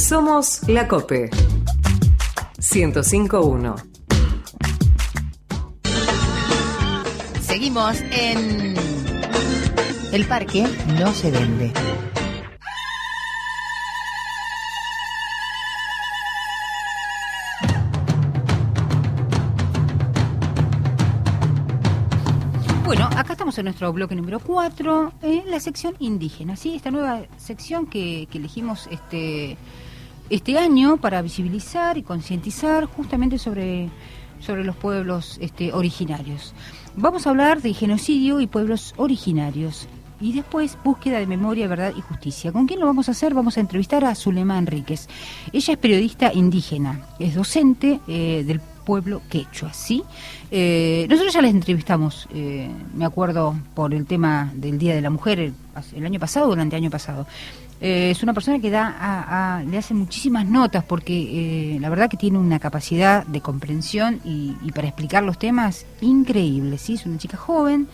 Somos la COPE 105.1. Seguimos en El Parque No Se Vende. Bueno, acá estamos en nuestro bloque número 4, la sección indígena, ¿sí? Esta nueva sección que elegimos este año para visibilizar y concientizar justamente sobre los pueblos originarios. Vamos a hablar de genocidio y pueblos originarios. Y después, búsqueda de memoria, verdad y justicia. ¿Con quién lo vamos a hacer? Vamos a entrevistar a Zulema Enríquez. Ella es periodista indígena, es docente del pueblo quechua, ¿sí? Nosotros ya les entrevistamos, me acuerdo, por el tema del Día de la Mujer, el año pasado o el anteaño pasado. Es una persona que le hace muchísimas notas porque la verdad que tiene una capacidad de comprensión y para explicar los temas increíble, ¿sí? Es una chica joven.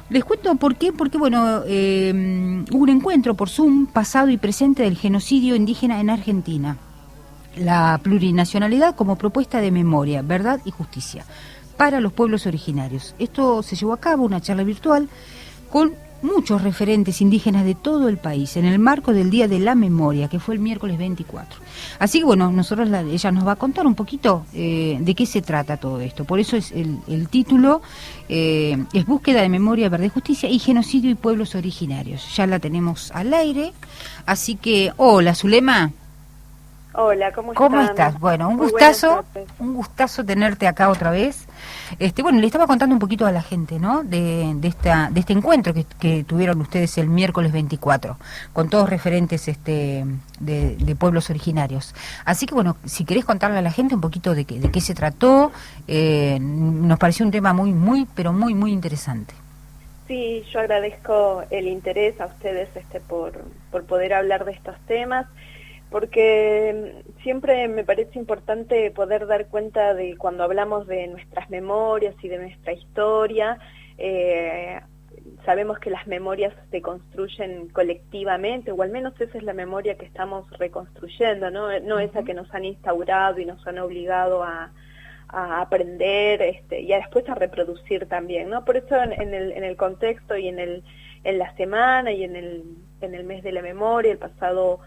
Les cuento por qué, porque bueno, hubo un encuentro por Zoom pasado y presente del genocidio indígena en Argentina. La plurinacionalidad como propuesta de memoria, verdad y justicia para los pueblos originarios. Esto se llevó a cabo, una charla virtual con muchos referentes indígenas de todo el país en el marco del Día de la Memoria, que fue el miércoles 24. Así que bueno, ella nos va a contar un poquito de qué se trata todo esto. Por eso es el título, es Búsqueda de Memoria, Verdad y Justicia y Genocidio y Pueblos Originarios. Ya la tenemos al aire, así que, hola Zulema. Hola, ¿cómo estás? Bueno, un gustazo tenerte acá otra vez. Bueno, le estaba contando un poquito a la gente, ¿no? De este encuentro que tuvieron ustedes el miércoles 24, con todos referentes de pueblos originarios. Así que bueno, si querés contarle a la gente un poquito de qué se trató, nos pareció un tema pero muy interesante. Sí, yo agradezco el interés a ustedes por poder hablar de estos temas, porque siempre me parece importante poder dar cuenta de cuando hablamos de nuestras memorias y de nuestra historia. Sabemos que las memorias se construyen colectivamente, o al menos esa es la memoria que estamos reconstruyendo, no esa que nos han instaurado y nos han obligado a aprender y a después a reproducir también, ¿no? Por eso en el contexto y en la semana y en el mes de la memoria, el pasado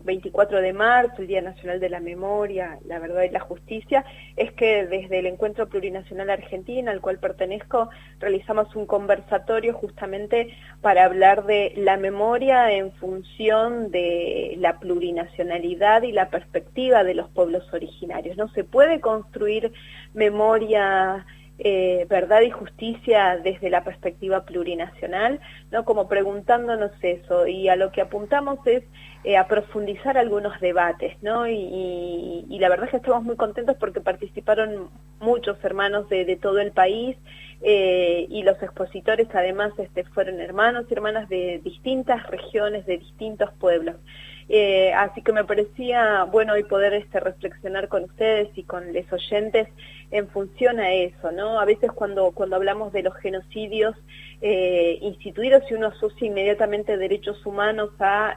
24 de marzo, el Día Nacional de la Memoria, la Verdad y la Justicia, es que desde el Encuentro Plurinacional Argentina, al cual pertenezco, realizamos un conversatorio justamente para hablar de la memoria en función de la plurinacionalidad y la perspectiva de los pueblos originarios. No se puede construir memoria, verdad y justicia desde la perspectiva plurinacional, ¿no? Como preguntándonos eso, y a lo que apuntamos es a profundizar algunos debates, ¿no? Y la verdad es que estamos muy contentos porque participaron muchos hermanos de todo el país, y los expositores además fueron hermanos y hermanas de distintas regiones, de distintos pueblos. Así que me parecía bueno hoy poder reflexionar con ustedes y con los oyentes en función a eso, ¿no? A veces cuando hablamos de los genocidios instituidos, y uno asocia inmediatamente derechos humanos a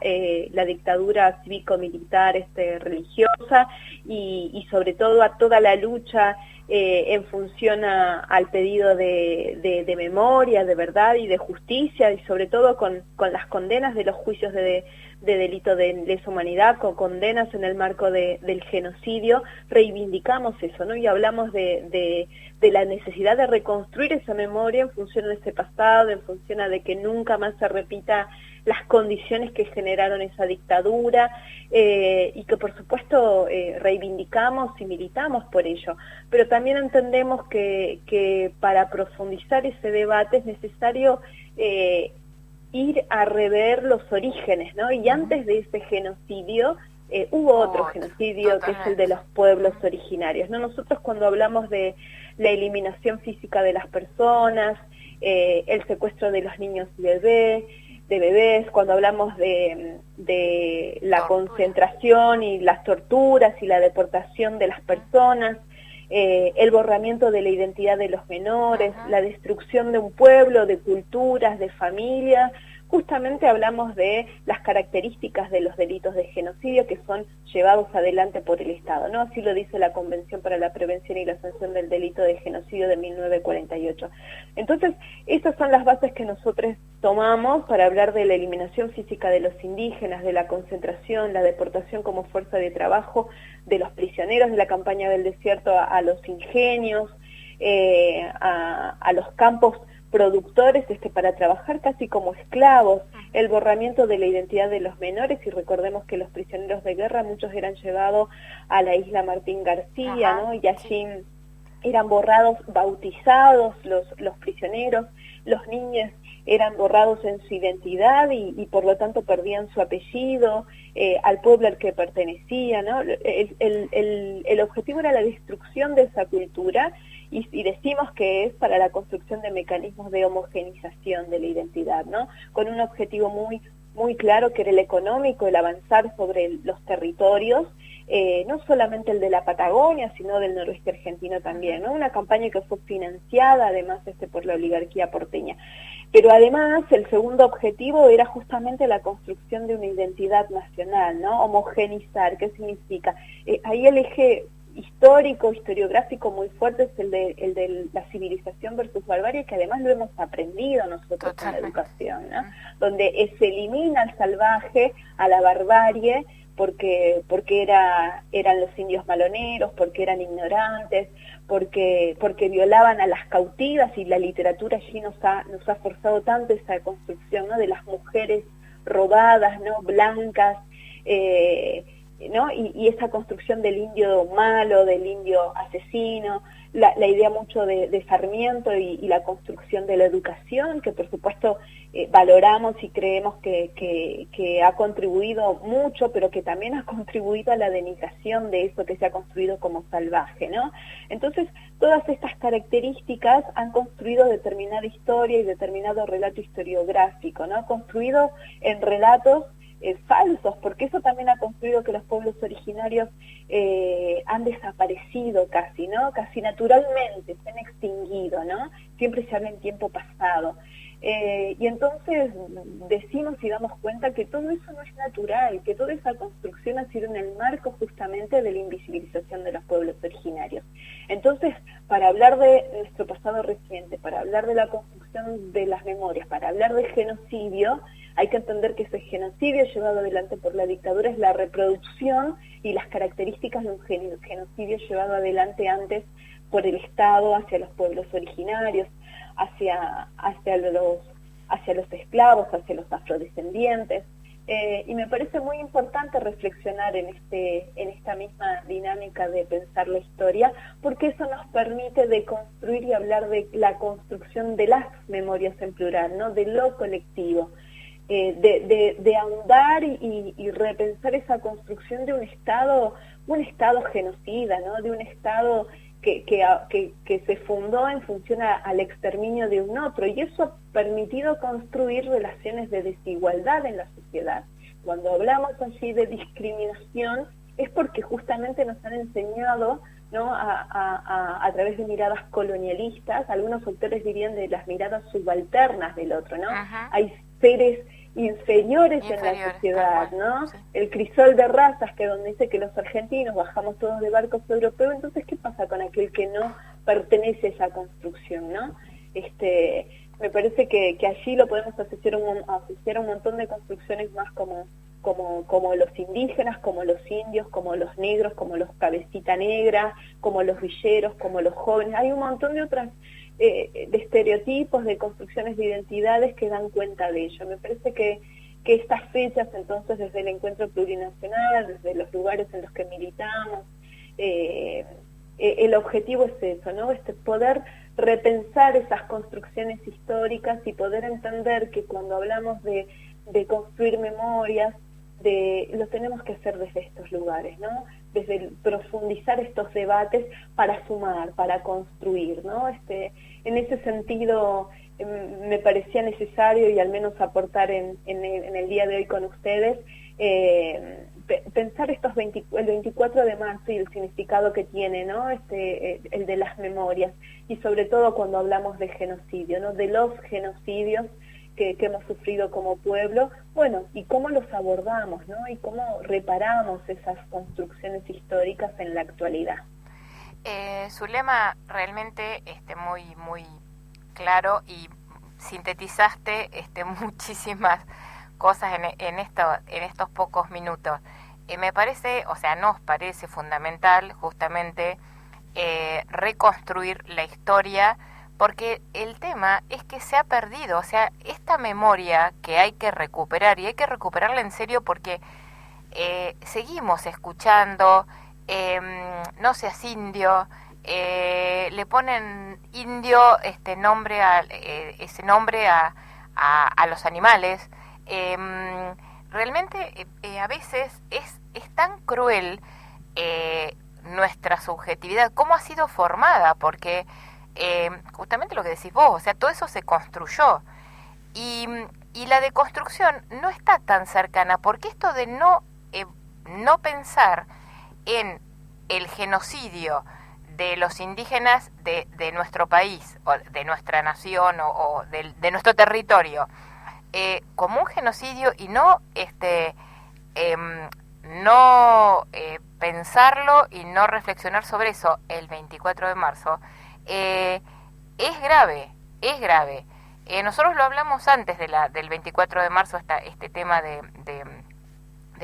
la dictadura cívico-militar religiosa y sobre todo a toda la lucha en función al pedido de memoria, de verdad y de justicia, y sobre todo con las condenas de los juicios de delito de lesa humanidad, con condenas en el marco del genocidio, reivindicamos eso, ¿no? Y hablamos de la necesidad de reconstruir esa memoria en función de ese pasado, en función de que nunca más se repita las condiciones que generaron esa dictadura, y que por supuesto reivindicamos y militamos por ello, pero también entendemos que para profundizar ese debate es necesario ir a rever los orígenes, ¿no? Y antes de ese genocidio hubo otro genocidio, que es el de los pueblos originarios, ¿no? Nosotros cuando hablamos de la eliminación física de las personas, el secuestro de los niños y bebés, cuando hablamos de la concentración y las torturas y la deportación de las personas, el borramiento de la identidad de los menores, la destrucción de un pueblo, de culturas, de familias, justamente hablamos de las características de los delitos de genocidio que son llevados adelante por el Estado, ¿no? Así lo dice la Convención para la Prevención y la Sanción del Delito de Genocidio de 1948. Entonces, esas son las bases que nosotros tomamos para hablar de la eliminación física de los indígenas, de la concentración, la deportación como fuerza de trabajo, de los prisioneros de la campaña del desierto a los ingenios, a los campos productores para trabajar casi como esclavos, el borramiento de la identidad de los menores, y recordemos que los prisioneros de guerra, muchos eran llevados a la isla Martín García, ¿no? Y allí eran borrados, bautizados los prisioneros, los niños eran borrados en su identidad y por lo tanto perdían su apellido, al pueblo al que pertenecía, ¿no? El objetivo era la destrucción de esa cultura y decimos que es para la construcción de mecanismos de homogenización de la identidad, ¿no? Con un objetivo muy claro que era el económico, el avanzar sobre los territorios, no solamente el de la Patagonia, sino del noroeste argentino también, ¿no? Una campaña que fue financiada además por la oligarquía porteña. Pero además el segundo objetivo era justamente la construcción de una identidad nacional, ¿no? Homogenizar, ¿qué significa? Ahí el eje histórico, historiográfico muy fuerte es el de la civilización versus barbarie, que además lo hemos aprendido nosotros en la educación, ¿no? Donde se elimina al salvaje, a la barbarie, porque eran los indios maloneros, porque eran ignorantes, porque violaban a las cautivas, y la literatura allí nos ha forzado tanto esa construcción, ¿no? De las mujeres robadas, ¿no? Blancas, ¿no? Y esa construcción del indio malo, del indio asesino, la idea mucho de Sarmiento y la construcción de la educación, que por supuesto valoramos y creemos que ha contribuido mucho, pero que también ha contribuido a la denigración de eso que se ha construido como salvaje, ¿no? Entonces, todas estas características han construido determinada historia y determinado relato historiográfico, ¿no? Construido en relatos falsos, porque eso también ha construido que los pueblos originarios han desaparecido casi, ¿no? Casi naturalmente, se han extinguido, ¿no? Siempre se habla en tiempo pasado. Y entonces decimos y damos cuenta que todo eso no es natural, que toda esa construcción ha sido en el marco justamente de la invisibilización de los pueblos originarios. Entonces, para hablar de nuestro pasado reciente, para hablar de la construcción de las memorias, para hablar de genocidio, hay que entender que ese genocidio llevado adelante por la dictadura es la reproducción y las características de un genocidio llevado adelante antes por el Estado hacia los pueblos originarios, hacia los esclavos, hacia los afrodescendientes. Y me parece muy importante reflexionar en esta misma dinámica de pensar la historia, porque eso nos permite deconstruir y hablar de la construcción de las memorias en plural, ¿no? De lo colectivo. De ahondar y repensar esa construcción de un Estado genocida, ¿no? De un Estado que se fundó en función al exterminio de un otro, y eso ha permitido construir relaciones de desigualdad en la sociedad. Cuando hablamos allí de discriminación es porque justamente nos han enseñado, ¿no? a través de miradas colonialistas, algunos autores dirían de las miradas subalternas del otro, ¿no? Hay seres inferiores en la sociedad, ¿no? Sí. El crisol de razas, que donde dice que los argentinos bajamos todos de barcos europeos, entonces ¿qué pasa con aquel que no pertenece a esa construcción, ¿no? Me parece que allí lo podemos asociar a un montón de construcciones más como los indígenas, como los indios, como los negros, como los cabecita negra, como los villeros, como los jóvenes. Hay un montón de otras de estereotipos, de construcciones de identidades que dan cuenta de ello. Me parece que estas fechas, entonces, desde el encuentro plurinacional, desde los lugares en los que militamos, el objetivo es eso, ¿no? Poder repensar esas construcciones históricas y poder entender que cuando hablamos de construir memorias, lo tenemos que hacer desde estos lugares, ¿no? Desde el profundizar estos debates para sumar, para construir, ¿no? En ese sentido me parecía necesario, y al menos aportar en el día de hoy con ustedes, pensar el 24 de marzo y el significado que tiene, ¿no? El de las memorias, y sobre todo cuando hablamos de genocidio, ¿no? De los genocidios que hemos sufrido como pueblo, bueno, y cómo los abordamos, ¿no? Y cómo reparamos esas construcciones históricas en la actualidad. Zulema, realmente muy claro, y sintetizaste muchísimas cosas en estos pocos minutos. Me parece, o sea, nos parece fundamental justamente reconstruir la historia, porque el tema es que se ha perdido, o sea, esta memoria que hay que recuperar, y hay que recuperarla en serio, porque seguimos escuchando, no seas indio, le ponen indio nombre ese nombre a los animales. Realmente a veces es tan cruel nuestra subjetividad, cómo ha sido formada, porque justamente lo que decís vos, o sea, todo eso se construyó, y la deconstrucción no está tan cercana, porque esto de no pensar en el genocidio de los indígenas de nuestro país, o de nuestra nación, o de nuestro territorio, como un genocidio, y no pensarlo y no reflexionar sobre eso el 24 de marzo, es grave, es grave. Nosotros lo hablamos antes del 24 de marzo, este tema de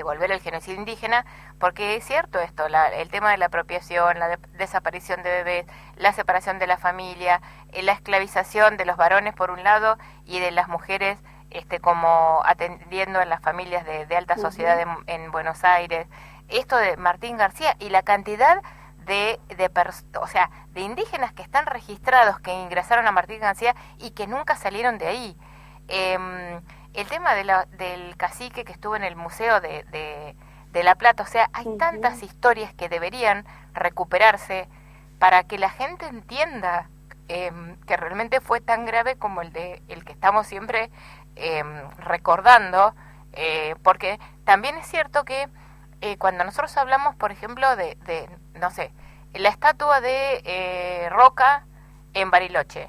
volver al genocidio indígena, porque es cierto esto, el tema de la apropiación, la desaparición de bebés, la separación de la familia, la esclavización de los varones por un lado, y de las mujeres como atendiendo a las familias de alta sociedad en Buenos Aires. Esto de Martín García, y la cantidad de indígenas que están registrados, que ingresaron a Martín García y que nunca salieron de ahí. El tema del cacique que estuvo en el Museo de La Plata, o sea, hay tantas historias que deberían recuperarse para que la gente entienda que realmente fue tan grave como el que estamos siempre recordando, porque también es cierto que cuando nosotros hablamos, por ejemplo, de no sé, la estatua de Roca en Bariloche,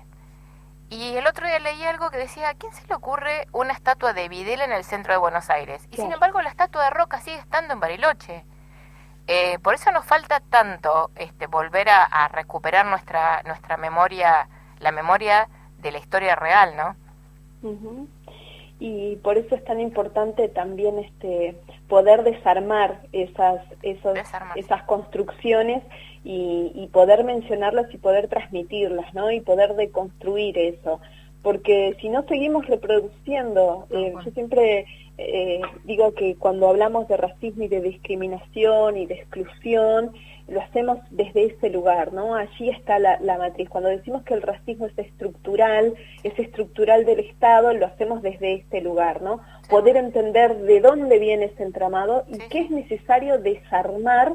y el otro día leí algo que decía, ¿a quién se le ocurre una estatua de Videla en el centro de Buenos Aires? Y sin embargo la estatua de Roca sigue estando en Bariloche. Por eso nos falta tanto volver a recuperar nuestra memoria, la memoria de la historia real, ¿no? Y por eso es tan importante también poder desarmar esas construcciones y poder mencionarlas y poder transmitirlas, ¿no? Y poder deconstruir eso, porque si no seguimos reproduciendo, yo siempre digo que cuando hablamos de racismo y de discriminación y de exclusión, lo hacemos desde ese lugar, ¿no? Allí está la matriz. Cuando decimos que el racismo es estructural del Estado, lo hacemos desde este lugar, ¿no? Sí. Poder entender de dónde viene ese entramado y qué es necesario desarmar,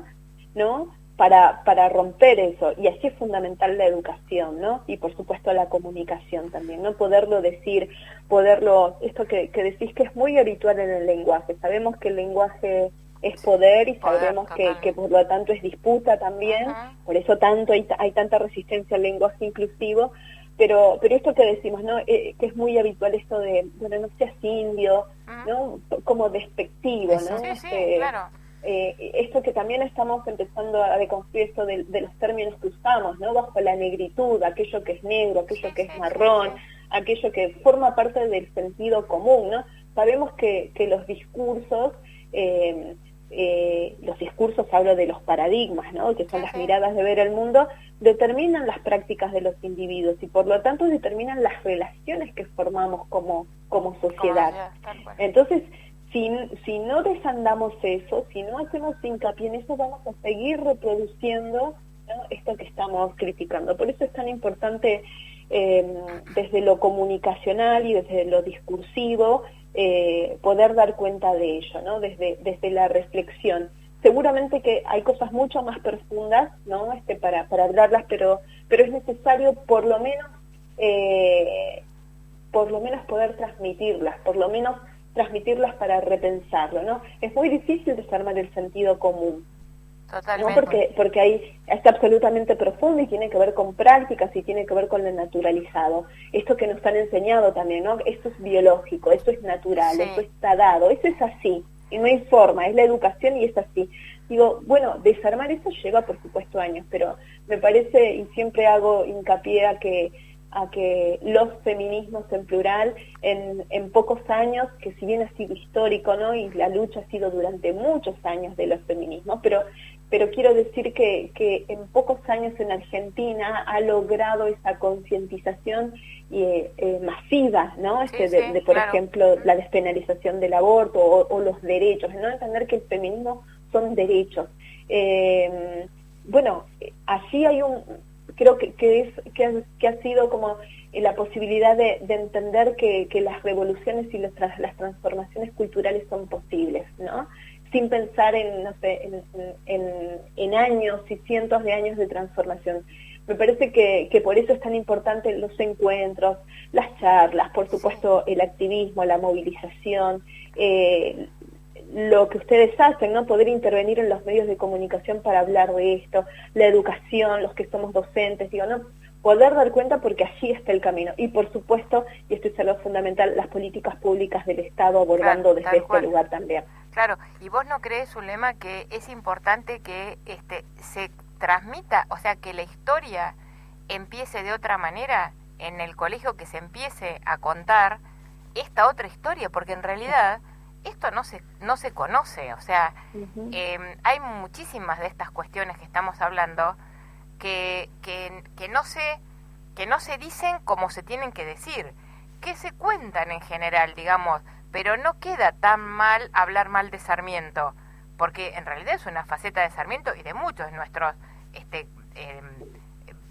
¿no? Para romper eso, y así es fundamental la educación, ¿no? Y por supuesto la comunicación también, ¿no? Poderlo decir, esto que decís que es muy habitual en el lenguaje. Sabemos que el lenguaje es poder, y sabemos que por lo tanto es disputa también, por eso hay tanta resistencia al lenguaje inclusivo, pero esto que decimos, ¿no? Que es muy habitual esto de, bueno, no seas indio, ¿no? Como despectivo, ¿no? Sí, claro. Esto que también estamos empezando a deconstruir, esto de los términos que usamos, ¿no? Bajo la negritud, aquello que es negro, aquello que es marrón, aquello que forma parte del sentido común, ¿no? Sabemos que los discursos, hablo de los paradigmas, ¿no? Que son las miradas de ver el mundo, determinan las prácticas de los individuos y por lo tanto determinan las relaciones que formamos como sociedad. Entonces, si no desandamos eso, si no hacemos hincapié en eso, vamos a seguir reproduciendo, ¿no? Esto que estamos criticando. Por eso es tan importante desde lo comunicacional y desde lo discursivo poder dar cuenta de ello, ¿no? Desde la reflexión. Seguramente que hay cosas mucho más profundas, ¿no? Para hablarlas, pero es necesario por lo menos poder transmitirlas, transmitirlas para repensarlo, ¿no? Es muy difícil desarmar el sentido común. Totalmente. ¿no? Porque ahí es absolutamente profundo y tiene que ver con prácticas y tiene que ver con lo naturalizado. Esto que nos han enseñado también, ¿no? Esto es biológico, esto es natural, Sí. esto está dado, eso es así, y no hay forma, es la educación y es así. Digo, bueno, desarmar eso lleva por supuesto años, pero me parece, y siempre hago hincapié a que los feminismos en plural, en pocos años, que si bien ha sido histórico, ¿no? Y la lucha ha sido durante muchos años de los feminismos, pero quiero decir que en pocos años en Argentina ha logrado esa concientización masiva, ¿no? Sí, de por claro. ejemplo, la despenalización del aborto o los derechos, ¿no? Entender que el feminismo son derechos. Bueno, allí hay creo que ha sido como la posibilidad de entender que las revoluciones y las transformaciones culturales son posibles, ¿no? Sin pensar en, no sé, en años y cientos de años de transformación. Me parece que por eso es tan importante los encuentros, las charlas, por supuesto el activismo, la movilización, lo que ustedes hacen, ¿no? Poder intervenir en los medios de comunicación para hablar de esto, la educación, los que somos docentes, digo, ¿no? Poder dar cuenta porque allí está el camino. Y por supuesto, y esto es algo fundamental, las políticas públicas del Estado abordando desde este lugar también. Claro, y vos no crees, Zulema, que es importante que se transmita, o sea, que la historia empiece de otra manera en el colegio, que se empiece a contar esta otra historia, porque en realidad esto no se conoce, o sea, hay muchísimas de estas cuestiones que estamos hablando que no se dicen como se tienen que decir, que se cuentan en general, digamos, pero no queda tan mal hablar mal de Sarmiento, porque en realidad es una faceta de Sarmiento y de muchos de nuestros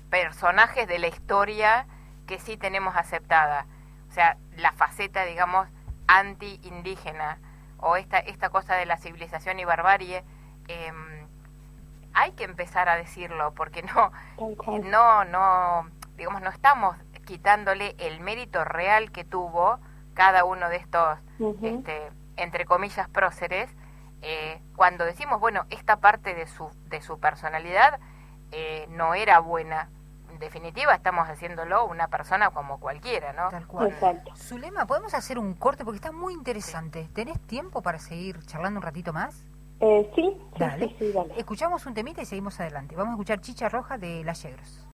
personajes de la historia que sí tenemos aceptada. O sea, la faceta, digamos, anti-indígena o esta cosa de la civilización y barbarie, hay que empezar a decirlo, porque digamos, no estamos quitándole el mérito real que tuvo cada uno de estos, entre comillas, próceres, cuando decimos, bueno, esta parte de su personalidad no era buena. En definitiva, estamos haciéndolo una persona como cualquiera, ¿no? Tal cual. Exacto. Zulema, ¿podemos hacer un corte? Porque está muy interesante. ¿Tenés tiempo para seguir charlando un ratito más? Sí, Dale. sí, dale. Escuchamos un temita y seguimos adelante. Vamos a escuchar Chicha Roja de Las Yegros.